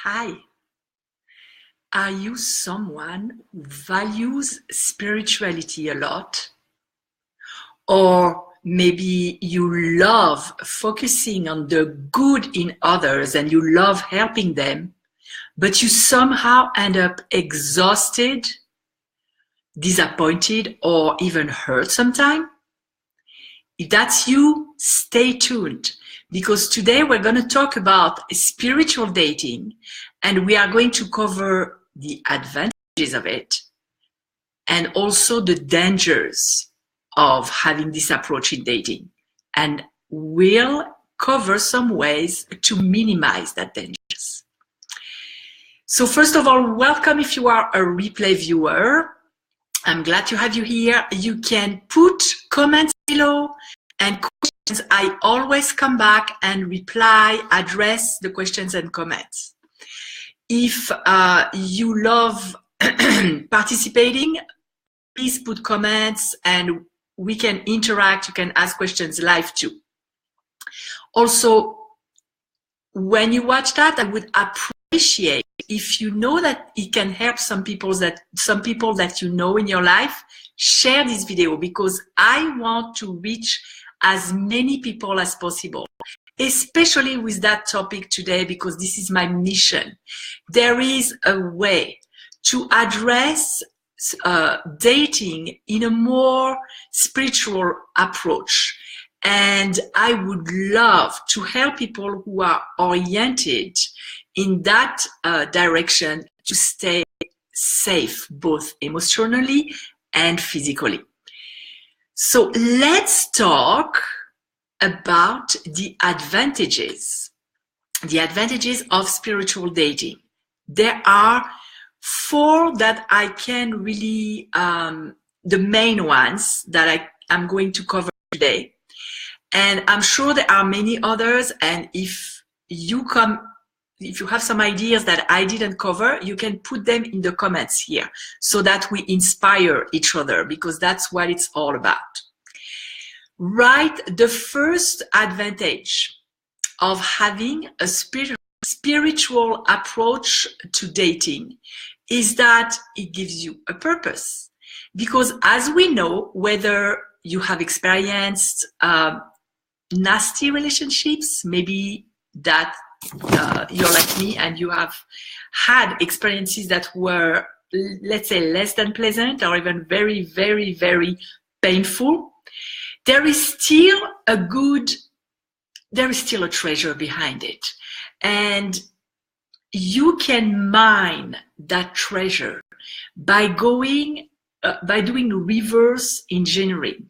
Hi. Are you someone who values spirituality a lot? Or maybe you love focusing on the good in others and you love helping them, but you somehow end up exhausted, disappointed, or even hurt sometimes? If that's you, stay tuned, because today we're going to talk about spiritual dating, and we are going to cover the advantages of it and also the dangers of having this approach in dating. And we'll cover some ways to minimize that dangers. So first of all, welcome if you are a replay viewer. I'm glad to have you here. You can put comments below and questions. I always come back and reply, address the questions and comments. If you love participating, please put comments and we can interact. You can ask questions live too. Also, when you watch that, I would appreciate if you know that it can help some people that you know in your life, share this video, because I want to reach as many people as possible, especially with that topic today, because this is my mission. There is a way to address dating in a more spiritual approach. And I would love to help people who are oriented in that direction to stay safe, both emotionally and physically. So let's talk about the advantages of spiritual dating. There are 4 that I can really, the main ones that I'm going to cover today. And I'm sure there are many others. And if you have some ideas that I didn't cover, you can put them in the comments here so that we inspire each other, because that's what it's all about. Right, the first advantage of having a spiritual approach to dating is that it gives you a purpose. Because as we know, whether you have experienced nasty relationships, maybe that you're like me and you have had experiences that were, let's say, less than pleasant or even very, very, very painful, there is still a treasure behind it. And you can mine that treasure by doing reverse engineering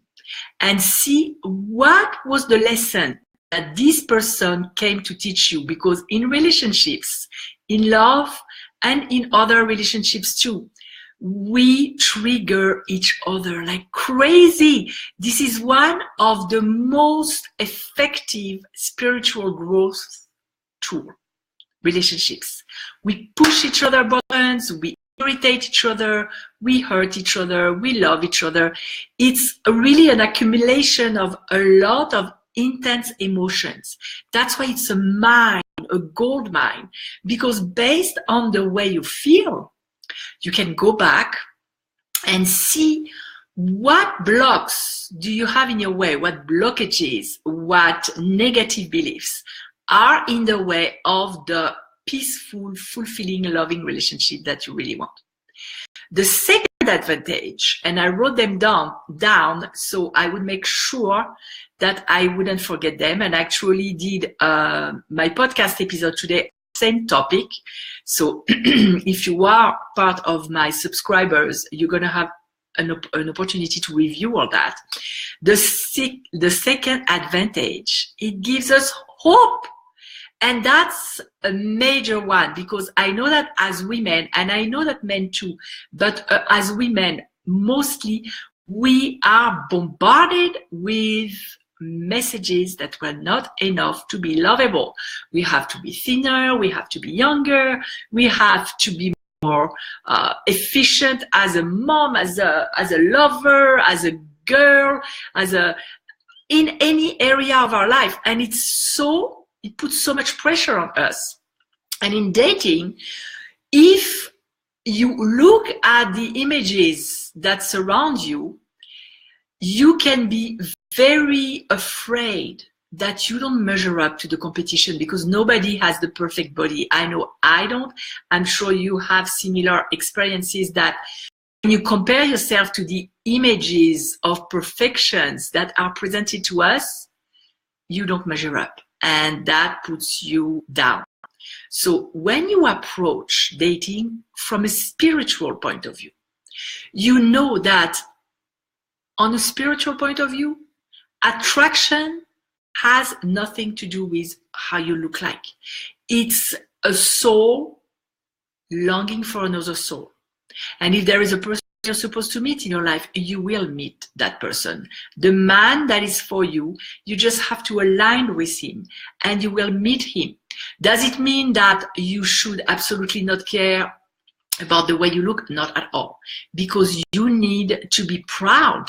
and see what was the lesson that this person came to teach you. Because in relationships, in love and in other relationships too, we trigger each other like crazy. This is one of the most effective spiritual growth tools. Relationships. We push each other buttons, we irritate each other, we hurt each other, we love each other. It's really an accumulation of a lot of intense emotions. That's why it's a mine, a gold mine, because based on the way you feel, you can go back and see what blocks do you have in your way, what blockages, what negative beliefs are in the way of the peaceful, fulfilling, loving relationship that you really want. The second advantage, and I wrote them down so I would make sure that I wouldn't forget them, and actually did my podcast episode today, same topic. So if you are part of my subscribers, you're going to have an opportunity to review all that. The second advantage, it gives us hope. And that's a major one, because I know that as women, and I know that men too, but as women, mostly, we are bombarded with messages that were not enough to be lovable. We have to be thinner, we have to be younger, we have to be more efficient as a mom, as a lover, as a girl, in any area of our life. And it puts so much pressure on us. And in dating, if you look at the images that surround you, you can be very afraid that you don't measure up to the competition, because nobody has the perfect body. I know I don't. I'm sure you have similar experiences, that when you compare yourself to the images of perfections that are presented to us, you don't measure up, and that puts you down. So when you approach dating from a spiritual point of view, you know that on a spiritual point of view, attraction has nothing to do with how you look like. It's a soul longing for another soul. And if there is a person you're supposed to meet in your life, you will meet that person. The man that is for you, you just have to align with him and you will meet him. Does it mean that you should absolutely not care about the way you look? Not at all. Because you need to be proud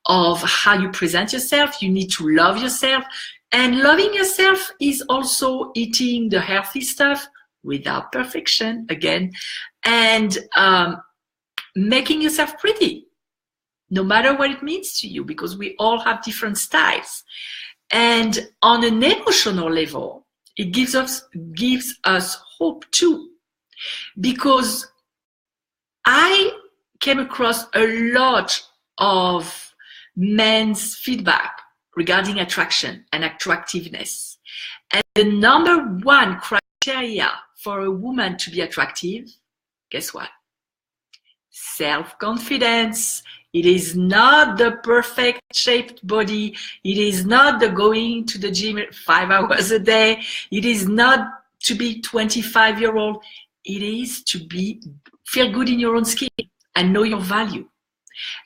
of how you present yourself. You need to love yourself. And loving yourself is also eating the healthy stuff without perfection, again, and making yourself pretty, no matter what it means to you, because we all have different styles. And on an emotional level, it gives us hope too, because I came across a lot of men's feedback regarding attraction and attractiveness. And the number one criteria for a woman to be attractive, guess what? Self-confidence. It is not the perfect shaped body. It is not the going to the gym 5 hours a day. It is not to be 25-year-old. It is to feel good in your own skin and know your value.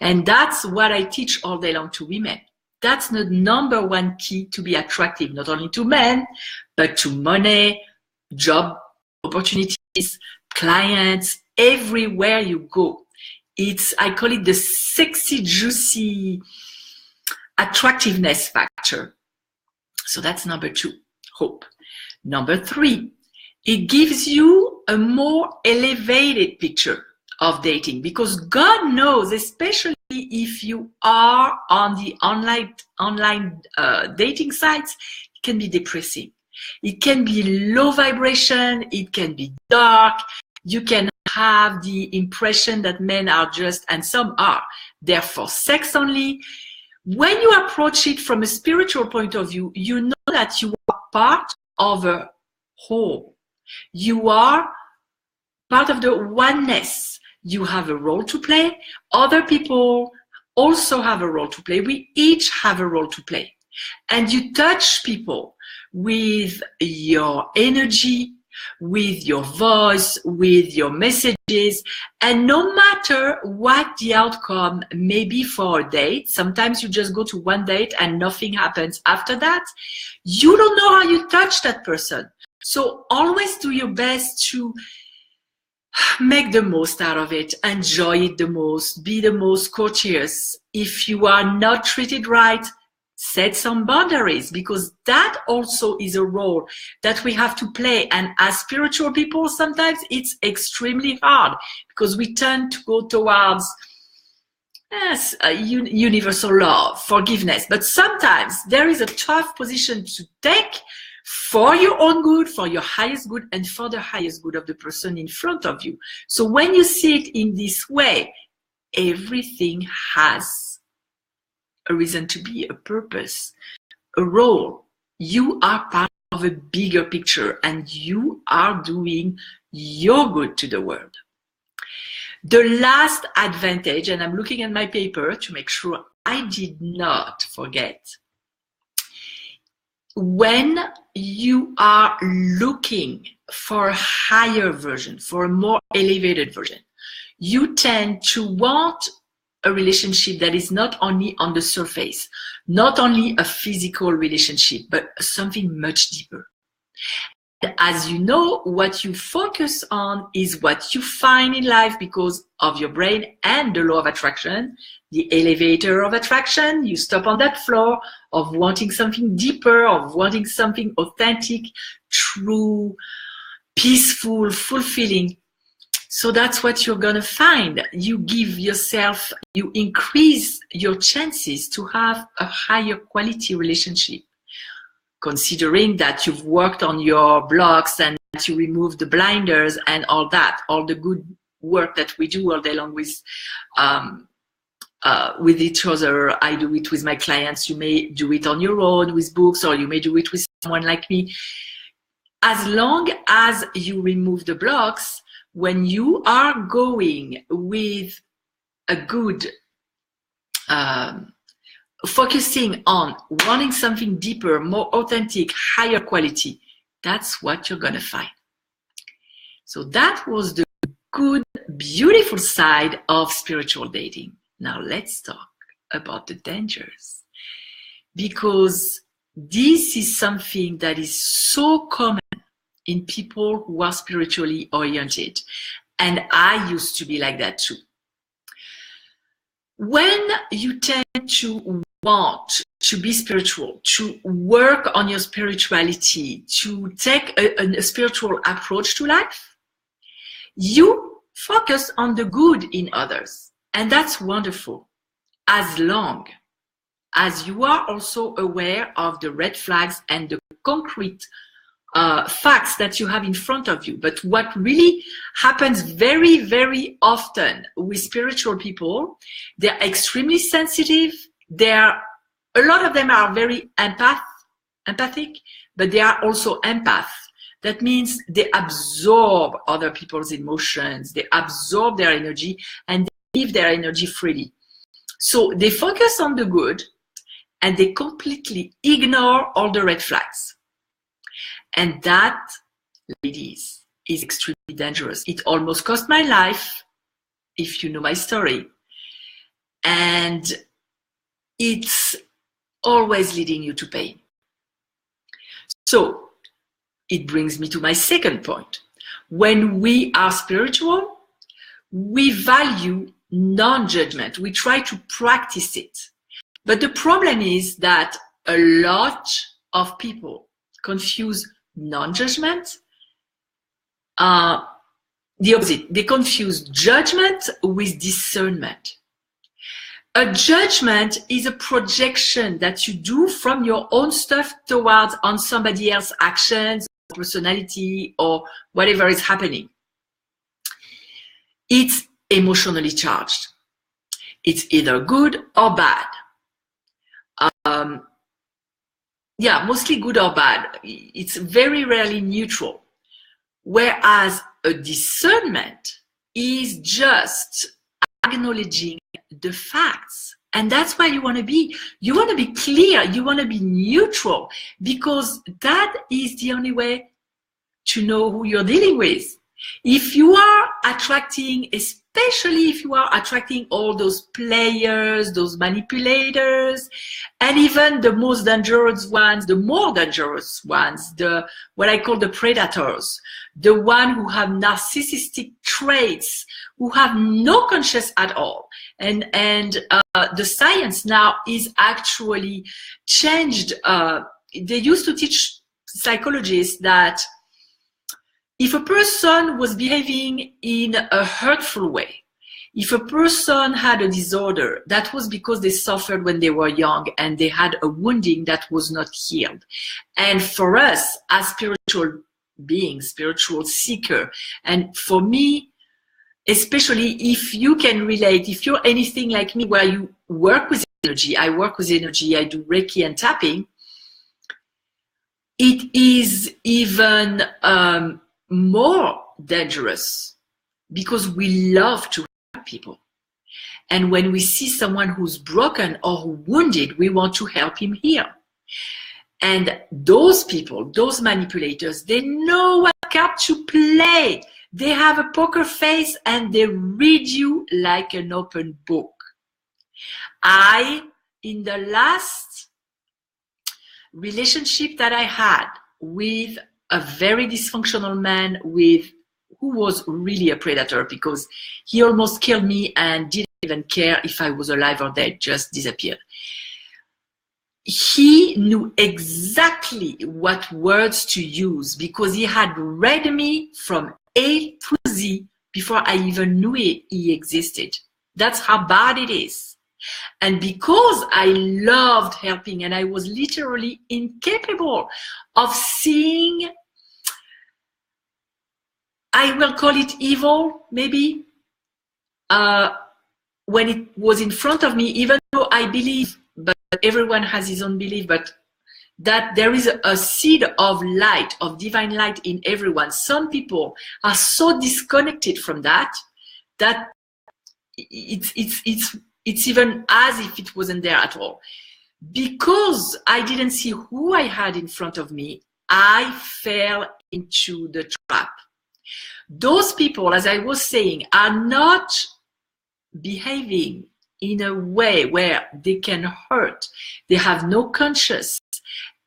And that's what I teach all day long to women. That's the number one key to be attractive, not only to men, but to money, job opportunities, clients, everywhere you go. I call it the sexy, juicy attractiveness factor. So that's number 2, hope. Number 3, it gives you a more elevated picture of dating, because God knows, especially if you are on the online dating sites, it can be depressing. It can be low vibration. It can be dark. You can have the impression that men are just, and some are, there for sex only. When you approach it from a spiritual point of view, you know that you are part of a whole. You are part of the oneness. You have a role to play. Other people also have a role to play. We each have a role to play. And you touch people with your energy, with your voice, with your messages. And no matter what the outcome may be for a date, sometimes you just go to one date and nothing happens after that. You don't know how you touch that person. So always do your best to make the most out of it, enjoy it the most, be the most courteous. If you are not treated right, set some boundaries, because that also is a role that we have to play. And as spiritual people, sometimes it's extremely hard, because we tend to go towards universal love, forgiveness. But sometimes there is a tough position to take for your own good, for your highest good, and for the highest good of the person in front of you. So when you see it in this way, everything has a reason to be, a purpose, a role. You are part of a bigger picture, and you are doing your good to the world. The last advantage, and I'm looking at my paper to make sure I did not forget, when you are looking for a higher version, for a more elevated version, you tend to want a relationship that is not only on the surface, not only a physical relationship, but something much deeper. As you know, what you focus on is what you find in life, because of your brain and the law of attraction, the elevator of attraction. You stop on that floor of wanting something deeper, of wanting something authentic, true, peaceful, fulfilling. So that's what you're going to find. You give yourself, you increase your chances to have a higher quality relationship, considering that you've worked on your blocks and that you remove the blinders and all that, all the good work that we do all day long with each other. I do it with my clients. You may do it on your own with books, or you may do it with someone like me. As long as you remove the blocks, when you are going with a good, focusing on wanting something deeper, more authentic, higher quality, that's what you're going to find. So that was the good, beautiful side of spiritual dating. Now let's talk about the dangers, because this is something that is so common in people who are spiritually oriented. And I used to be like that too. When you tend to want to be spiritual, to work on your spirituality, to take a spiritual approach to life, you focus on the good in others. And that's wonderful, as long as you are also aware of the red flags and the concrete facts that you have in front of you. But what really happens very, very often with spiritual people, they're extremely sensitive. A lot of them are very empathic, but they are also empath. That means they absorb other people's emotions, they absorb their energy, and they give their energy freely. So they focus on the good, and they completely ignore all the red flags. And that, ladies, is extremely dangerous. It almost cost my life, if you know my story. And it's always leading you to pain. So it brings me to my second point. When we are spiritual, we value non-judgment. We try to practice it. But the problem is that a lot of people confuse non-judgment, the opposite. They confuse judgment with discernment. A judgment is a projection that you do from your own stuff towards on somebody else's actions, personality, or whatever is happening. It's emotionally charged. It's either good or bad. Mostly good or bad. It's very rarely neutral. Whereas a discernment is just acknowledging the facts. And that's why you want to be clear, you want to be neutral, because that is the only way to know who you're dealing with. If you are attracting, especially if you are attracting all those players, those manipulators, and even the most dangerous ones, the more dangerous ones, what I call the predators, the one who have narcissistic traits, who have no conscience at all. And the science now is actually changed. They used to teach psychologists that if a person was behaving in a hurtful way, if a person had a disorder, that was because they suffered when they were young and they had a wounding that was not healed. And for us as spiritual beings, spiritual seeker, and for me, especially if you can relate, if you're anything like me where you work with energy, I work with energy, I do Reiki and tapping, it is even more dangerous because we love to help people. And when we see someone who's broken or wounded, we want to help him heal. And those people, those manipulators, they know what card to play. They have a poker face and they read you like an open book. In the last relationship that I had with a very dysfunctional man who was really a predator, because he almost killed me and didn't even care if I was alive or dead, just disappeared. he knew exactly what words to use because he had read me from A to Z before I even knew he existed. That's how bad it is. And because I loved helping and I was literally incapable of seeing, I will call it evil, maybe, when it was in front of me, even though I believe, but everyone has his own belief, but that there is a seed of light, of divine light in everyone. Some people are so disconnected from that it's even as if it wasn't there at all. Because I didn't see who I had in front of me, I fell into the trap. Those people, as I was saying, are not behaving in a way where they can hurt. They have no conscience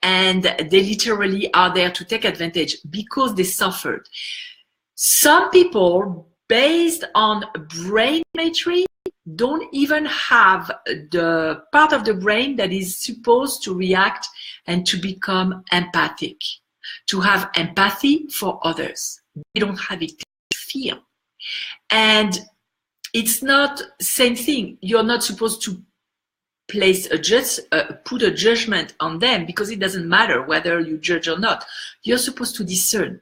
and they literally are there to take advantage because they suffered. Some people, based on brain matrix, don't even have the part of the brain that is supposed to react and to become empathic, to have empathy for others. They don't have it to feel. And it's not same thing. You're not supposed to place put a judgment on them because it doesn't matter whether you judge or not. You're supposed to discern.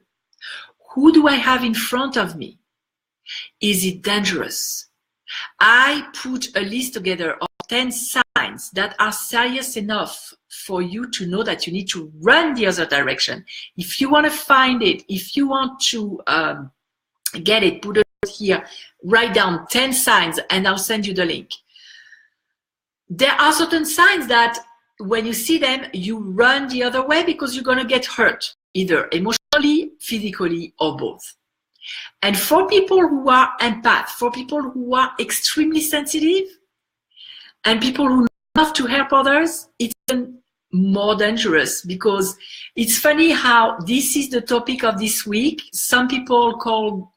Who do I have in front of me? Is it dangerous? I put a list together of 10 signs that are serious enough for you to know that you need to run the other direction. If you want to find it, if you want to get it, put it here, write down 10 signs and I'll send you the link. There are certain signs that when you see them, you run the other way because you're going to get hurt, either emotionally, physically, or both. And for people who are empath, for people who are extremely sensitive, and people who love to help others, it's even more dangerous because it's funny how this is the topic of this week. Some people call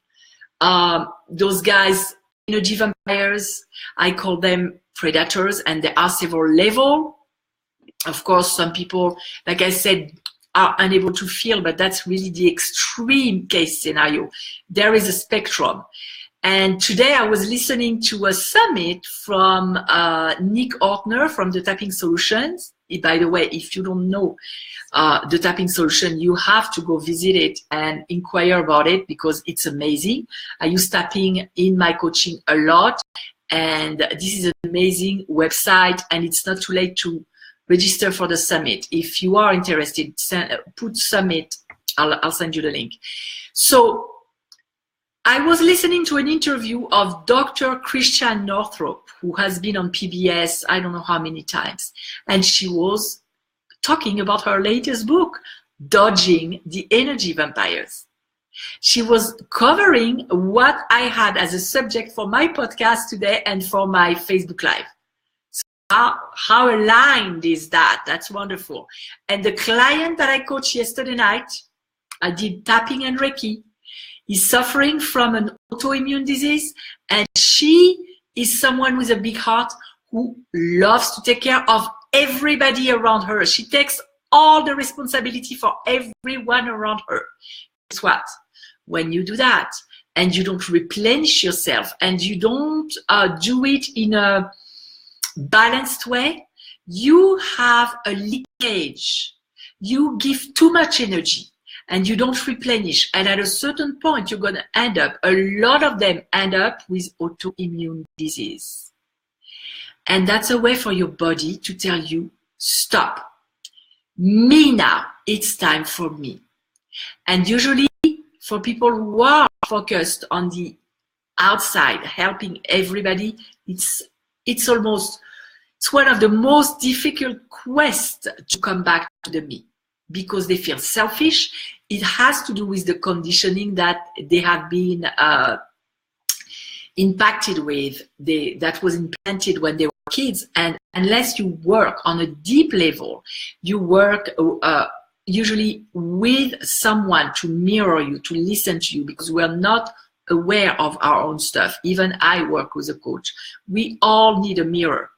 those guys energy vampires. I call them predators, and there are several levels. Of course, some people, like I said, are unable to feel, but that's really the extreme case scenario. There is a spectrum. And today I was listening to a summit from Nick Ortner from the Tapping Solutions. By the way, if you don't know the Tapping Solution, you have to go visit it and inquire about it because it's amazing. I use tapping in my coaching a lot, and this is an amazing website, and it's not too late to register for the summit. If you are interested, put summit, I'll send you the link. So I was listening to an interview of Dr. Christiane Northrup, who has been on PBS, I don't know how many times. And she was talking about her latest book, Dodging the Energy Vampires. She was covering what I had as a subject for my podcast today and for my Facebook Live. How aligned is that? That's wonderful. And the client that I coached yesterday night, I did tapping and Reiki. He's suffering from an autoimmune disease, and she is someone with a big heart who loves to take care of everybody around her. She takes all the responsibility for everyone around her. Guess what? When you do that and you don't replenish yourself and you don't do it in a balanced way, you have a leakage. You give too much energy and you don't replenish. And at a certain point, you're going to end up, a lot of them end up with autoimmune disease. And that's a way for your body to tell you, stop. Me now, it's time for me. And usually for people who are focused on the outside, helping everybody, it's one of the most difficult quests to come back to the me because they feel selfish. It has to do with the conditioning that they have been impacted with, that was implanted when they were kids. And unless you work on a deep level, you work usually with someone to mirror you, to listen to you, because we're not aware of our own stuff. Even I work with a coach. We all need a mirror.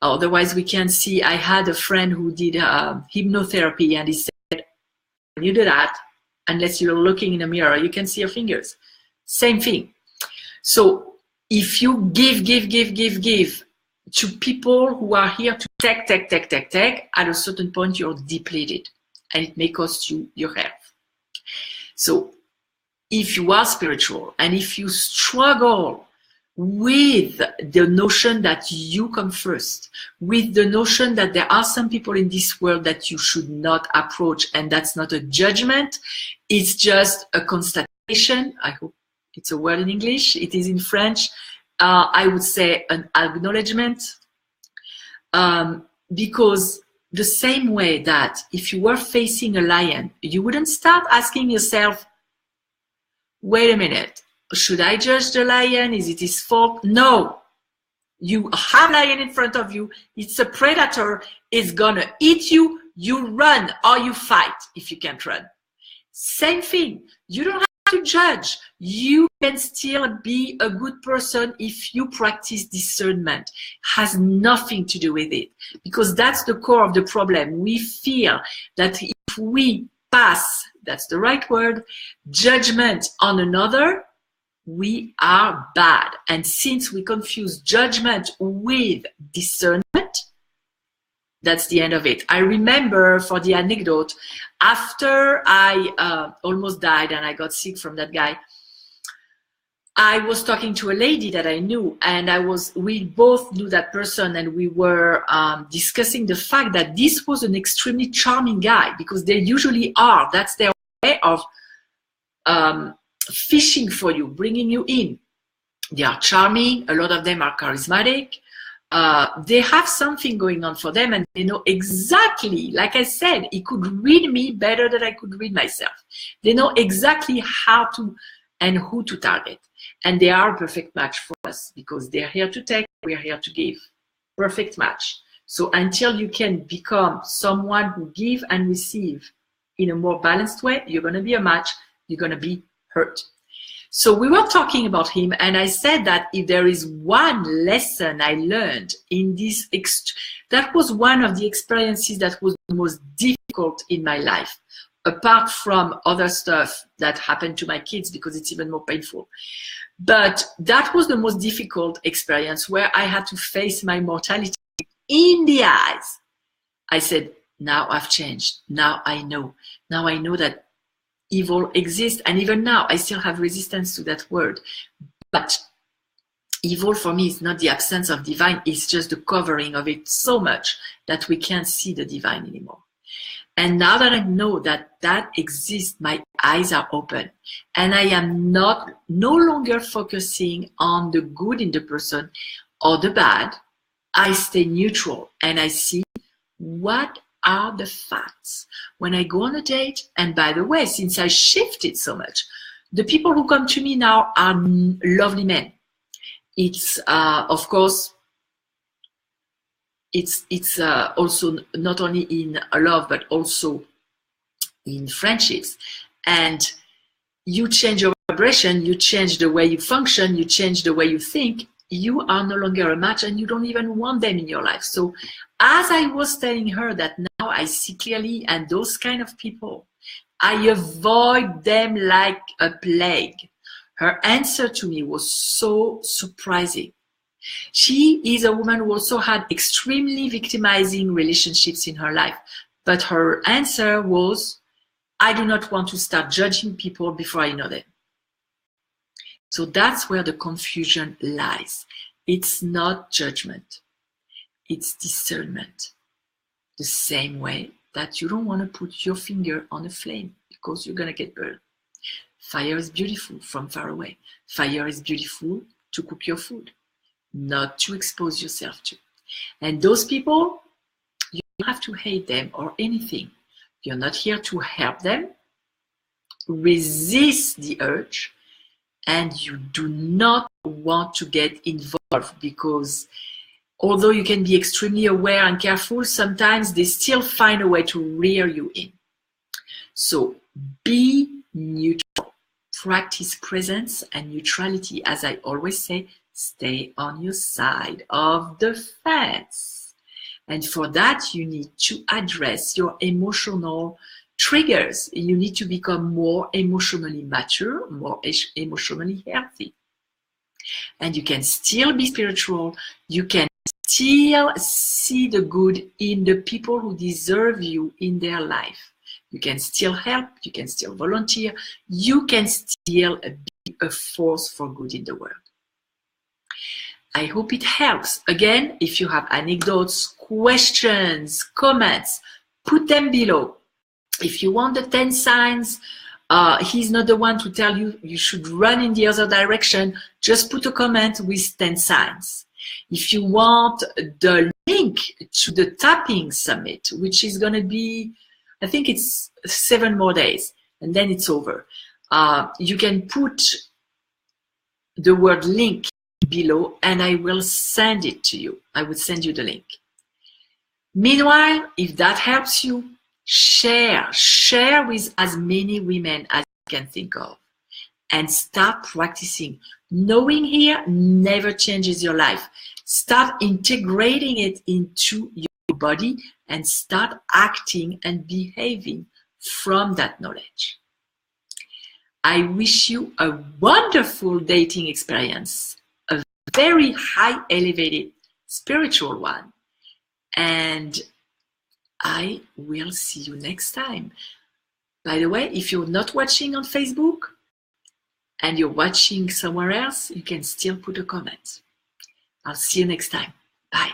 Otherwise, we can see, I had a friend who did hypnotherapy, and he said, when you do that, unless you're looking in a mirror, you can see your fingers. Same thing. So if you give to people who are here to take, at a certain point, you're depleted, and it may cost you your health. So if you are spiritual, and if you struggle with the notion that you come first, with the notion that there are some people in this world that you should not approach, and that's not a judgment, it's just a constatation. I hope it's a word in English. It is in French. I would say an acknowledgement, because the same way that if you were facing a lion, you wouldn't start asking yourself, wait a minute, should I judge the lion? Is it his fault? No. You have a lion in front of you. It's a predator. It's gonna eat you. You run or you fight if you can't run. Same thing. You don't have to judge. You can still be a good person if you practice discernment. Has nothing to do with it, because that's the core of the problem. We feel that if we pass, that's the right word, judgment on another, we are bad. And since we confuse judgment with discernment, that's the end of it. I remember, for the anecdote, after I almost died and I got sick from that guy, I was talking to a lady that I knew, and we both knew that person, and we were discussing the fact that this was an extremely charming guy, because they usually are. That's their way of fishing for you, bringing you in. They are charming. A lot of them are charismatic. They have something going on for them, and they know exactly, like I said, he could read me better than I could read myself. They know exactly how to and who to target. And they are a perfect match for us, because they're here to take, we're here to give. Perfect match. So until you can become someone who give and receive in a more balanced way, you're going to be a match, you're going to be hurt. So we were talking about him, and I said that if there is one lesson I learned in this, that was one of the experiences that was the most difficult in my life, apart from other stuff that happened to my kids, because it's even more painful. But that was the most difficult experience, where I had to face my mortality in the eyes. I said, now I've changed. Now I know. Now I know that evil exists, and even now I still have resistance to that word. But evil for me is not the absence of divine, it's just the covering of it so much that we can't see the divine anymore. And now that I know that that exists, my eyes are open, and I am no longer focusing on the good in the person or the bad. I stay neutral, and I see what are the facts. When I go on a date, and by the way, since I shifted so much, the people who come to me now are lovely men. It's, of course, it's also not only in love, but also in friendships. And you change your vibration, you change the way you function, you change the way you think, you are no longer a match, and you don't even want them in your life. So as I was telling her that now I see clearly, and those kind of people, I avoid them like a plague. Her answer to me was so surprising. She is a woman who also had extremely victimizing relationships in her life. But her answer was, I do not want to start judging people before I know them. So that's where the confusion lies. It's not judgment. It's discernment. The same way that you don't want to put your finger on a flame because you're going to get burned. Fire is beautiful from far away. Fire is beautiful to cook your food, not to expose yourself to. And those people, you don't have to hate them or anything. You're not here to help them. Resist the urge, and you do not want to get involved, because although you can be extremely aware and careful, sometimes they still find a way to rear you in. So be neutral. Practice presence and neutrality. As I always say, stay on your side of the fence. And for that, you need to address your emotional triggers. You need to become more emotionally mature, more emotionally healthy. And you can still be spiritual. You can still see the good in the people who deserve you in their life. You can still help. You can still volunteer. You can still be a force for good in the world. I hope it helps. Again, if you have anecdotes, questions, comments, put them below. If you want the 10 signs, he's not the one to tell you you should run in the other direction. Just put a comment with 10 signs. If you want the link to the tapping summit, which is going to be, I think it's 7 more days, and then it's over. You can put the word link below and I will send it to you. I will send you the link. Meanwhile, if that helps you, share with as many women as you can think of and start practicing. Knowing here never changes your life. Start integrating it into your body and start acting and behaving from that knowledge. I wish you a wonderful dating experience, a very high elevated spiritual one, and I will see you next time. By the way, if you're not watching on Facebook and you're watching somewhere else, you can still put a comment. I'll see you next time. Bye.